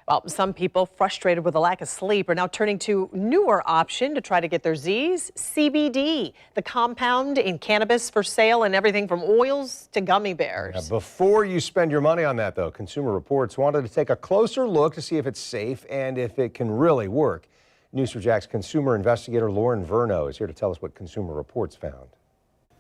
Well, some people frustrated with a lack of sleep are now turning to newer option to try to get their Z's, CBD, the compound in cannabis for sale in everything from oils to gummy bears. Now, before you spend your money on that, though, Consumer Reports wanted to take a closer look to see if it's safe and if it can really work. News4JAX consumer investigator Lauren Verno is here to tell us what Consumer Reports found.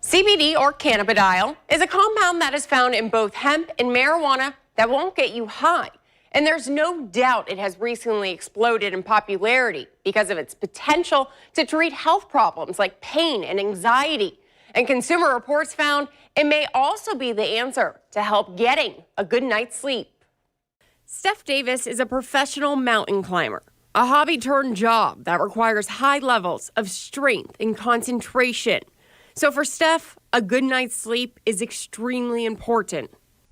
CBD, or cannabidiol, is a compound that is found in both hemp and marijuana that won't get you high. And there's no doubt it has recently exploded in popularity because of its potential to treat health problems like pain and anxiety. And Consumer Reports found it may also be the answer to help getting a good night's sleep. Steph Davis is a professional mountain climber, a hobby turned job that requires high levels of strength and concentration. So for Steph, a good night's sleep is extremely important.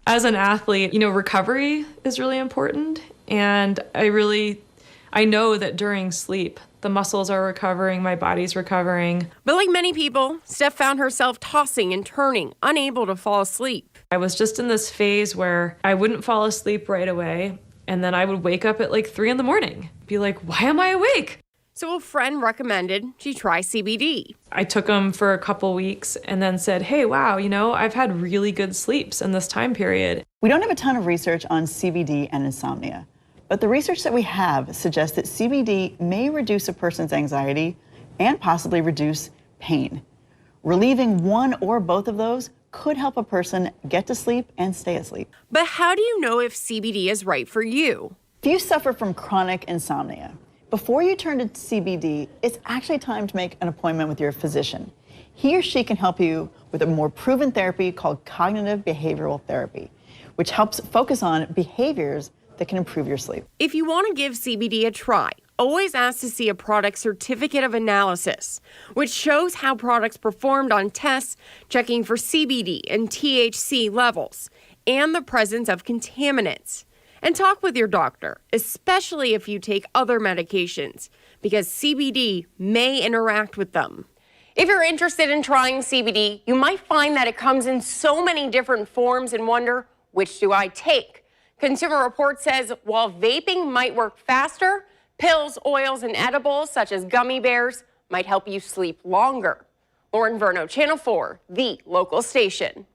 As an athlete, recovery is really important. And I know that during sleep, the muscles are recovering, my body's recovering. But like many people, Steph found herself tossing and turning, unable to fall asleep. I was just in this phase where I wouldn't fall asleep right away. And then I would wake up at like 3 a.m, be like, why am I awake? So a friend recommended she try CBD. I took them for a couple weeks and then said, hey, wow, I've had really good sleeps in this time period. We don't have a ton of research on CBD and insomnia, but the research that we have suggests that CBD may reduce a person's anxiety and possibly reduce pain. Relieving one or both of those could help a person get to sleep and stay asleep. But how do you know if CBD is right for you? If you suffer from chronic insomnia, before you turn to CBD, it's actually time to make an appointment with your physician. He or she can help you with a more proven therapy called cognitive behavioral therapy, which helps focus on behaviors that can improve your sleep. If you want to give CBD a try, always ask to see a product certificate of analysis, which shows how products performed on tests checking for CBD and THC levels and the presence of contaminants. And talk with your doctor, especially if you take other medications, because CBD may interact with them. If you're interested in trying CBD, you might find that it comes in so many different forms and wonder, which do I take? Consumer Reports says while vaping might work faster, pills, oils, and edibles such as gummy bears might help you sleep longer. Lauren Verno, Channel 4, the local station.